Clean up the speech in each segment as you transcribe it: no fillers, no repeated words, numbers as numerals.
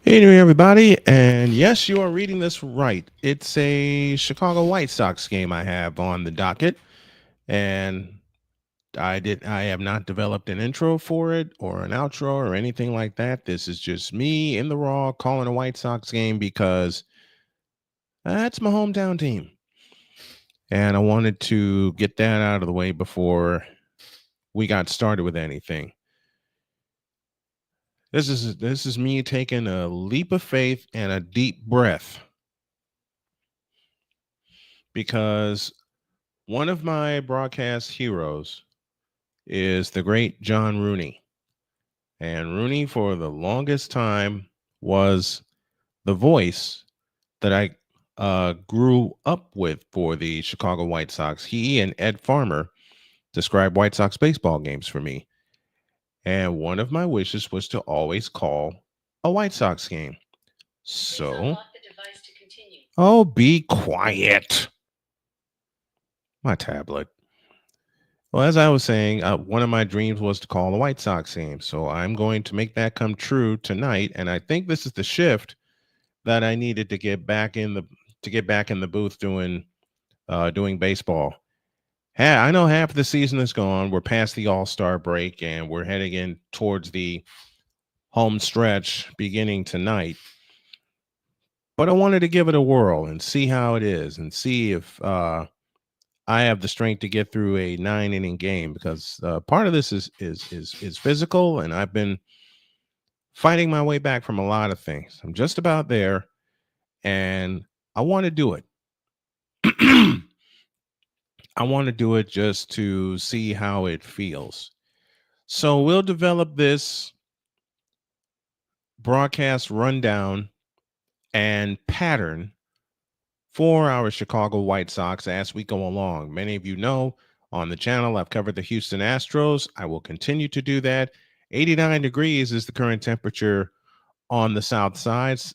Hey there, everybody. And yes, you are reading this right. It's a Chicago White Sox game I have on the docket. And I have not developed an intro for it or an outro or anything like that. This is just me in the raw calling a White Sox game because that's my hometown team. And I wanted to get that out of the way before we got started with anything. This is me taking a leap of faith and a deep breath because one of my broadcast heroes is the great John Rooney. And Rooney, for the longest time, was the voice that I grew up with for the Chicago White Sox. He and Ed Farmer described White Sox baseball games for me. And one of my wishes was to always call a White Sox game. So, oh, be quiet. My tablet. Well, as I was saying, one of my dreams was to call a White Sox game. So I'm going to make that come true tonight. And I think this is the shift that I needed to get back in the booth doing baseball. I know half of the season is gone. We're past the All-Star break and we're heading in towards the home stretch beginning tonight. But I wanted to give it a whirl and see how it is and see if I have the strength to get through a 9-inning game because part of this is physical, and I've been fighting my way back from a lot of things. I'm just about there, and I want to do it. I want to do it just to see how it feels. So we'll develop this broadcast rundown and pattern for our Chicago White Sox as we go along. Many of you know on the channel, I've covered the Houston Astros. I will continue to do that. 89 degrees is the current temperature on the south sides.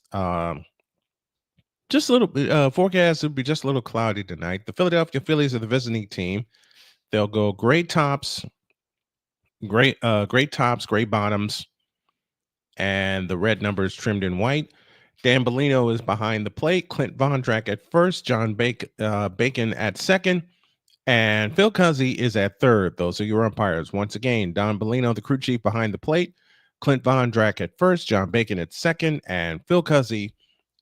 Just a little bit, forecast would be just a little cloudy tonight. The Philadelphia Phillies are the visiting team. They'll go great tops, great tops, great bottoms, and the red numbers trimmed in white. Dan Bellino is behind the plate. Clint Vondrak at first. John Bacon at second. And Phil Cuzzy is at third. Those are your umpires. Once again, Don Bellino, the crew chief, behind the plate. Clint Vondrak at first. John Bacon at second. And Phil Cuzzy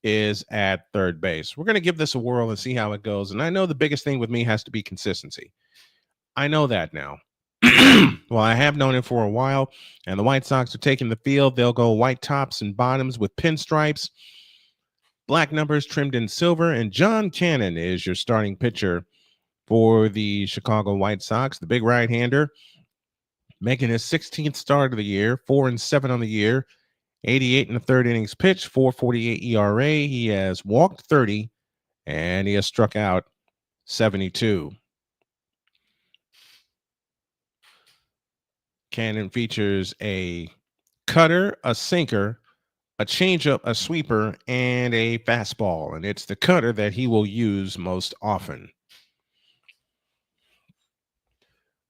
is at third base. We're going to give this a whirl and see how it goes. And I know the biggest thing with me has to be consistency. I know that now. Well, I have known it for a while, and the White Sox are taking the field. They'll go white tops and bottoms with pinstripes, black numbers trimmed in silver, and John Cannon is your starting pitcher for the Chicago White Sox, the big right-hander, making his 16th start of the year, 4-7 on the year, 88 in the third innings pitched, 4.48 ERA. He has walked 30, and he has struck out 72. Cannon features a cutter, a sinker, a changeup, a sweeper, and a fastball. And it's the cutter that he will use most often.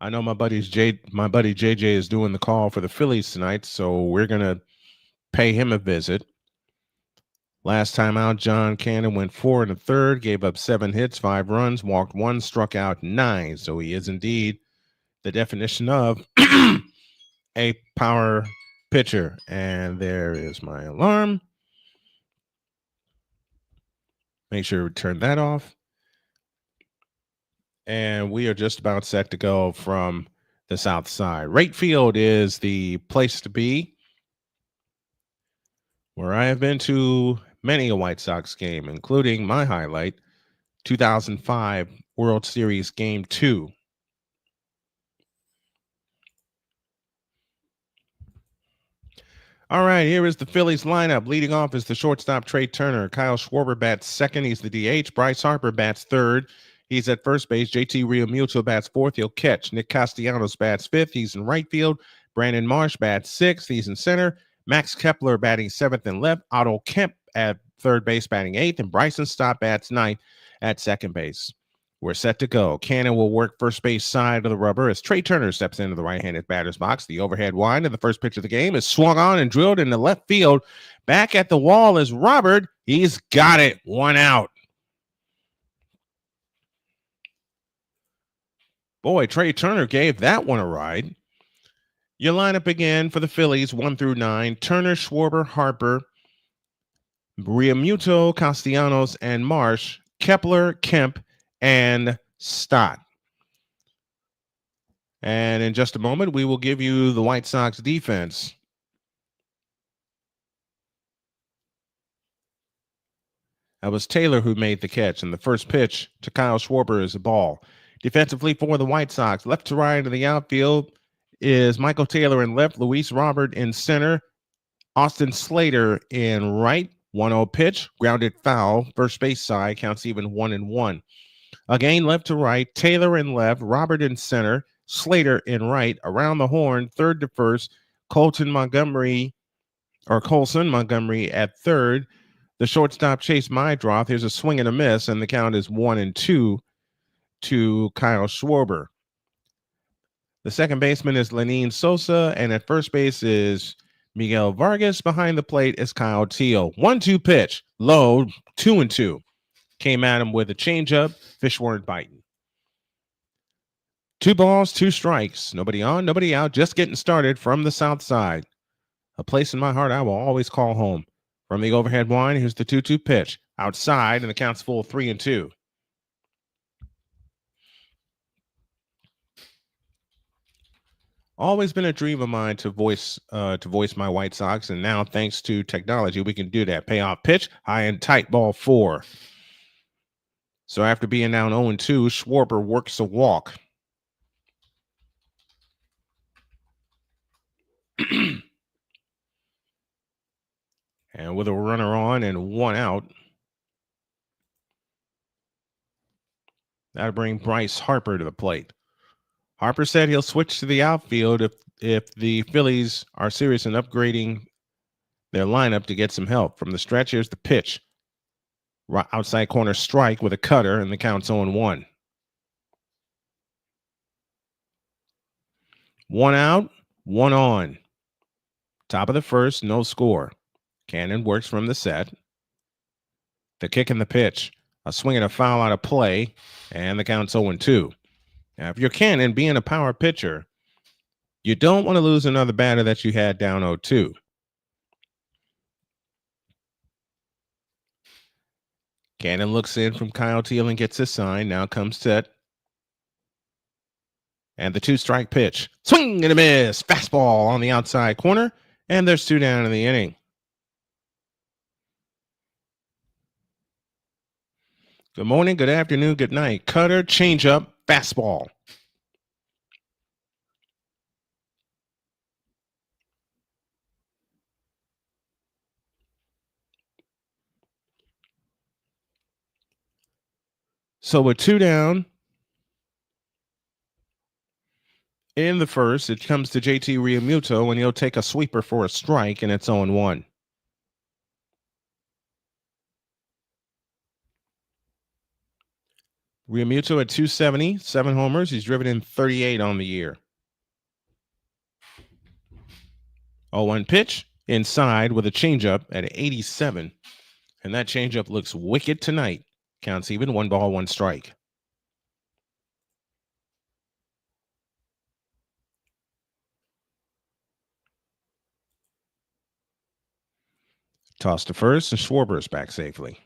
I know my buddy JJ is doing the call for the Phillies tonight, so we're gonna pay him a visit. Last time out, John Cannon went 4 1/3, gave up 7 hits, 5 runs, walked 1, struck out 9. So he is indeed the definition of a power pitcher. And there is my alarm. Make sure to turn that off. And we are just about set to go from the south side. Right field is the place to be, where I have been to many a White Sox game, including my highlight, 2005 World Series Game 2. All right, here is the Phillies lineup. Leading off is the shortstop, Trey Turner. Kyle Schwarber bats second. He's the DH. Bryce Harper bats third. He's at first base. JT Realmuto bats fourth. He'll catch. Nick Castellanos bats fifth. He's in right field. Brandon Marsh bats sixth. He's in center. Max Kepler batting seventh and left. Otto Kemp at third base batting eighth. And Bryson Stott bats ninth at second base. We're set to go. Cannon will work first base side of the rubber as Trey Turner steps into the right-handed batter's box. The overhead wind of the first pitch of the game is swung on and drilled into left field. Back at the wall is Robert. He's got it. 1 out. Boy, Trey Turner gave that one a ride. Your lineup again for the Phillies, 1 through 9. Turner, Schwarber, Harper, Realmuto, Castellanos, and Marsh, Kepler, Kemp, and Stott. And in just a moment, we will give you the White Sox defense. That was Taylor who made the catch, and the first pitch to Kyle Schwarber is a ball. Defensively for the White Sox, left to right in the outfield is Michael Taylor in left, Luis Robert in center, Austin Slater in right. 1-0 pitch, grounded foul, first base side, counts even 1-1. Again, left to right, Taylor in left, Robert in center, Slater in right, around the horn, third to first, Colson Montgomery at third. The shortstop Chase Mydroth. Here's a swing and a miss, and the count is 1-2 to Kyle Schwarber. The second baseman is Lenine Sosa, and at first base is Miguel Vargas. Behind the plate is Kyle Teal. 1-2 pitch, low, 2-2. Came at him with a changeup. Fish weren't biting. 2 balls, 2 strikes. Nobody on, nobody out. Just getting started from the south side. A place in my heart I will always call home. From the overhead wind, here's the 2-2 pitch. Outside, and the count's full, 3-2. Always been a dream of mine to voice my White Sox, and now thanks to technology, we can do that. Payoff pitch, high and tight, ball 4. So after being down 0-2, Schwarber works a walk. And with a runner on and 1 out, that'll bring Bryce Harper to the plate. Harper said he'll switch to the outfield if the Phillies are serious in upgrading their lineup to get some help. From the stretch, here's the pitch. Outside corner strike with a cutter, and the count's 0-1. 1 out, 1 on. Top of the first, no score. Cannon works from the set. The kick and the pitch. A swing and a foul out of play, and the count's 0-2. Now, if you're Cannon, being a power pitcher, you don't want to lose another batter that you had down 0-2. Cannon looks in from Kyle Teal and gets his sign. Now comes set. And the 2-strike pitch. Swing and a miss. Fastball on the outside corner. And there's 2 down in the inning. Good morning, good afternoon, good night. Cutter, changeup, fastball. So with 2 down in the first, it comes to JT Realmuto, and he'll take a sweeper for a strike, and it's 0-1. Realmuto at 270, 7 homers. He's driven in 38 on the year. 0-1 pitch inside with a changeup at 87. And that changeup looks wicked tonight. Counts even, 1 ball, 1 strike. Toss to first, and Schwarber's back safely.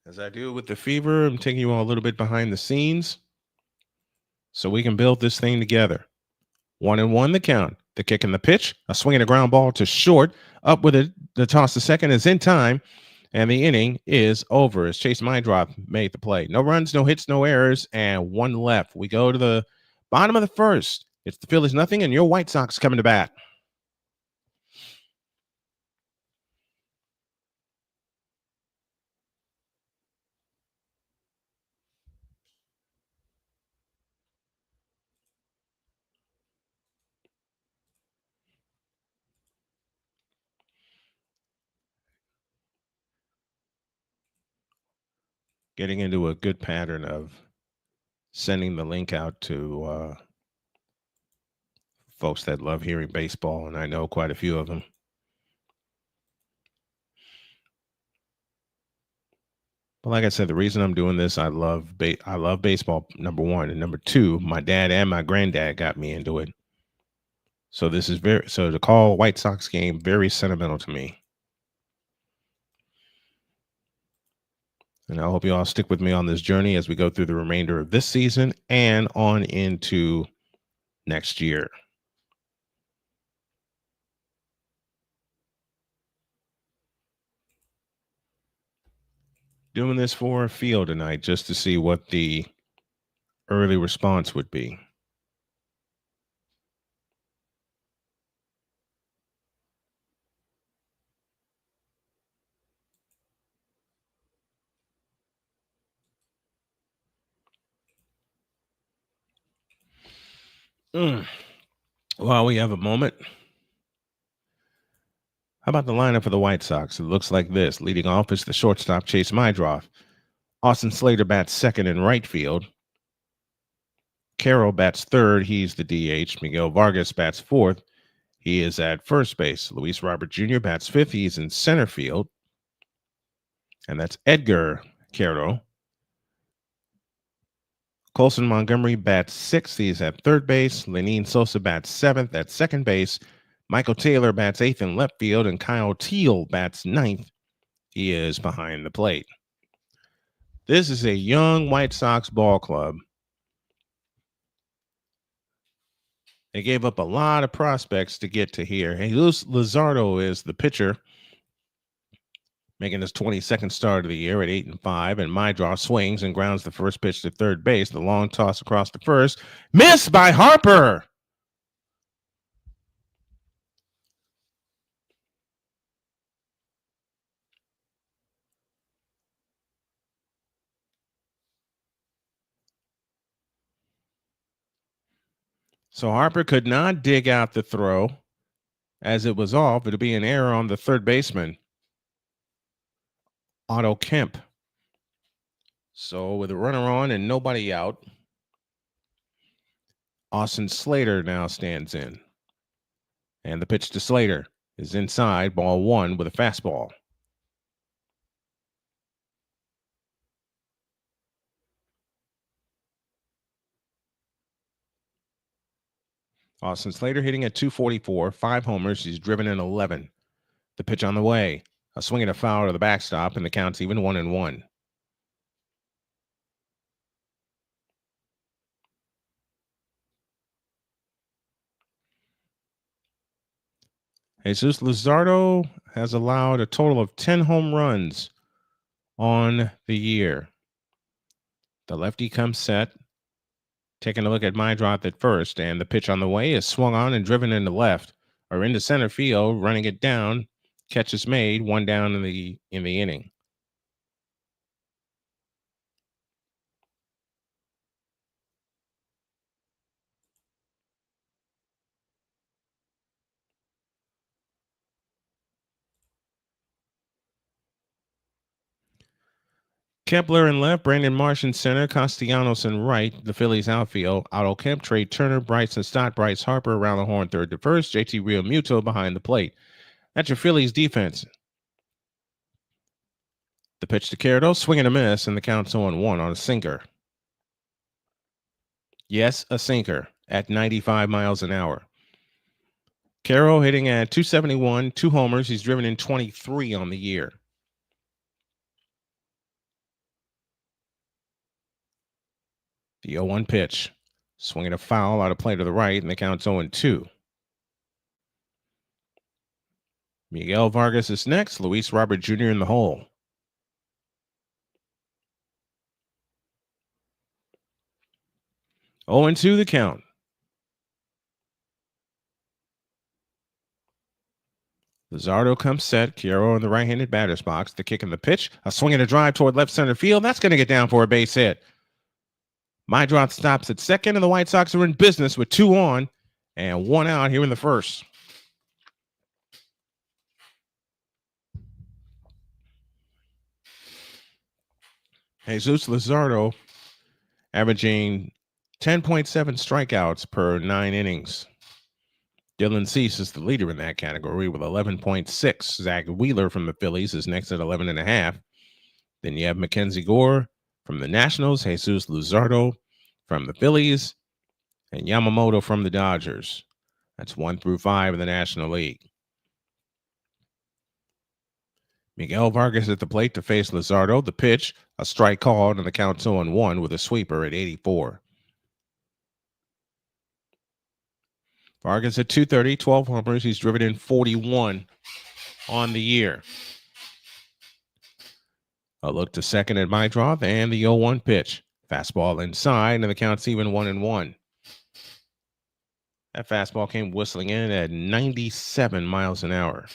As I do with the Fever, I'm taking you all a little bit behind the scenes so we can build this thing together. 1-1 the count. The kick and the pitch. A swing and a ground ball to short. Up with it. The toss to second is in time. And the inning is over as Chase Mydroth made the play. No runs, no hits, no errors, and 1 left. We go to the bottom of the first. It's the Phillies nothing, and your White Sox coming to bat. getting into a good pattern of sending the link out to folks that love hearing baseball, and I know quite a few of them. But like I said, the reason I'm doing this, I love baseball, number one, and number two, my dad and my granddad got me into it. So this is to call a White Sox game very sentimental to me. And I hope you all stick with me on this journey as we go through the remainder of this season and on into next year. Doing this for a field tonight just to see what the early response would be. While we have a moment, how about the lineup for the White Sox? It looks like this. Leading off is the shortstop, Chase Mydroff. Austin Slater bats second in right field. Carroll bats third. He's the DH. Miguel Vargas bats fourth. He is at first base. Luis Robert Jr. bats fifth. He's in center field. And that's Edgar Carroll. Colson Montgomery bats sixth. He's at third base. Lenine Sosa bats seventh at second base. Michael Taylor bats eighth in left field. And Kyle Teal bats ninth. He is behind the plate. This is a young White Sox ball club. They gave up a lot of prospects to get to here. Jesus Luzardo is the pitcher, making his 22nd start of the year at 8-5. And Mydroff swings and grounds the first pitch to third base. The long toss across the first. Missed by Harper. So Harper could not dig out the throw as it was off. It'll be an error on the third baseman, Otto Kemp. So with a runner on and nobody out, Austin Slater now stands in. And the pitch to Slater is inside, ball one with a fastball. Austin Slater hitting at 244, 5 homers. He's driven in 11. The pitch on the way. A swing and a foul to the backstop, and the count's even 1-1. Jesus Luzardo has allowed a total of 10 home runs on the year. The lefty comes set, taking a look at Mydroff at first, and the pitch on the way is swung on and driven into left or into center field, running it down. Catch is made, one down in the inning. Kepler in left, Brandon Marsh in center, Castellanos in right, the Phillies outfield. Otto Kemp, Trey Turner, Bryson Stott, Bryce Harper around the horn, third to first. JT Realmuto behind the plate. That's your Phillies defense. The pitch to Carrado, swing and a miss, and the count's 0-1 on a sinker. Yes, a sinker at 95 miles an hour. Carroll hitting at 271, 2 homers. He's driven in 23 on the year. The 0-1 pitch. Swinging a foul out of play to the right, and the count's 0-2. Miguel Vargas is next. Luis Robert Jr. in the hole. 0-2 the count. Luzardo comes set. Chiaro in the right-handed batter's box. The kick in the pitch. A swing and a drive toward left center field. That's going to get down for a base hit. Mydroff stops at second, and the White Sox are in business with 2 on and 1 out here in the first. Jesus Luzardo averaging 10.7 strikeouts per 9 innings. Dylan Cease is the leader in that category with 11.6. Zach Wheeler from the Phillies is next at 11.5. Then you have Mackenzie Gore from the Nationals, Jesus Luzardo from the Phillies, and Yamamoto from the Dodgers. That's 1 through 5 in the National League. Miguel Vargas at the plate to face Luzardo. The pitch, a strike called, and the count 0-1 with a sweeper at 84. Vargas at 230, 12 homers. He's driven in 41 on the year. A look to second at Mydroth and the 0-1 pitch. Fastball inside, and the count's even 1-1. That fastball came whistling in at 97 miles an hour.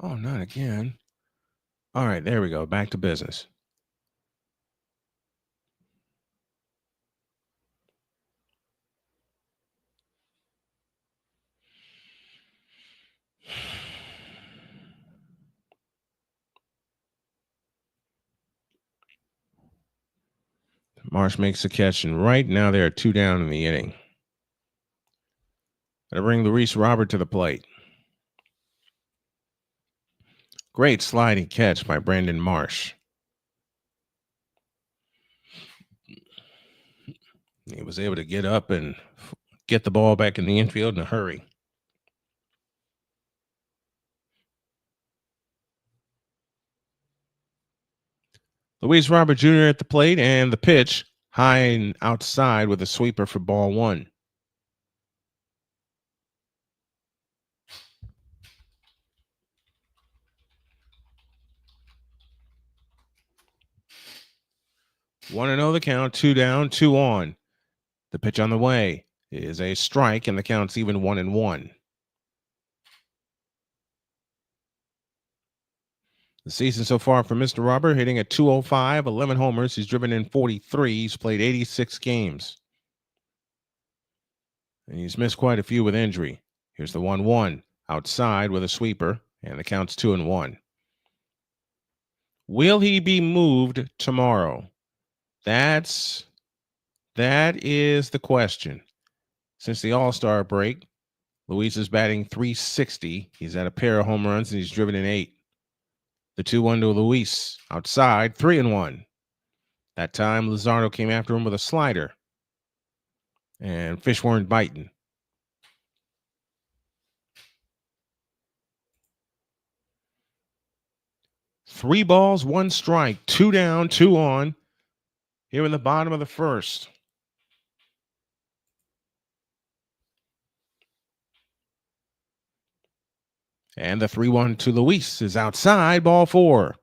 Oh, not again. All right, there we go. Back to business. Marsh makes a catch, and right now there are 2 down in the inning. Gonna bring Luis Robert to the plate. Great sliding catch by Brandon Marsh. He was able to get up and get the ball back in the infield in a hurry. Luis Robert Jr. at the plate, and the pitch high and outside with a sweeper for ball 1. One and 0 the count, 2 down, 2 on. The pitch on the way is a strike, and the count's even 1-1. The season so far for Mr. Robert, hitting at 205, 11 homers. He's driven in 43. He's played 86 games. And he's missed quite a few with injury. Here's the 1-1 outside with a sweeper, and the count's 2-1. Will he be moved tomorrow? That is the question. Since the All-Star break, Luis is batting .360. He's had a pair of home runs, and he's driven in 8. The 2-1 to Luis outside, 3-1. That time, Luzardo came after him with a slider, and fish weren't biting. Three balls, 1 strike, 2 down, 2 on. Here in the bottom of the first. And the 3-1 to Luis is outside, ball 4.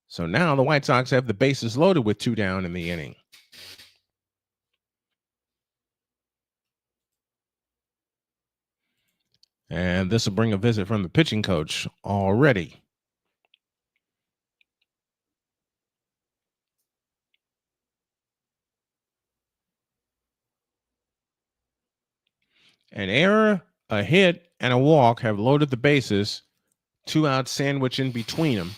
So now the White Sox have the bases loaded with 2 down in the inning. And this will bring a visit from the pitching coach already. An error, a hit, and a walk have loaded the bases. 2 out sandwich in between them.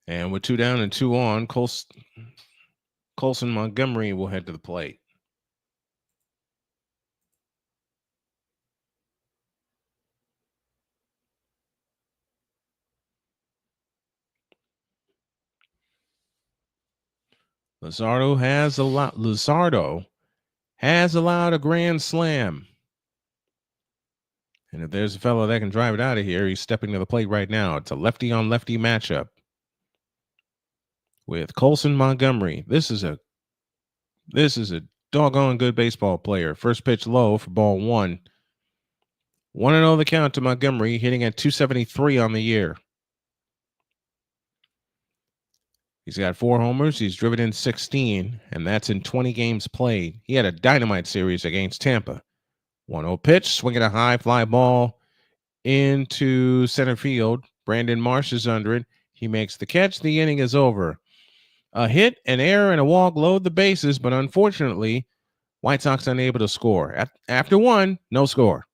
And with 2 down and 2 on, Colson Montgomery will head to the plate. Luzardo has allowed a grand slam. And if there's a fellow that can drive it out of here, he's stepping to the plate right now. It's a lefty-on-lefty matchup with Colson Montgomery. This is a doggone good baseball player. First pitch low for ball 1. 1-0 the count to Montgomery, hitting at 273 on the year. He's got 4 homers. He's driven in 16, and that's in 20 games played. He had a dynamite series against Tampa. 1-0 pitch, swinging a high fly ball into center field. Brandon Marsh is under it. He makes the catch. The inning is over. A hit, an error, and a walk load the bases, but unfortunately, White Sox unable to score. After 1, no score.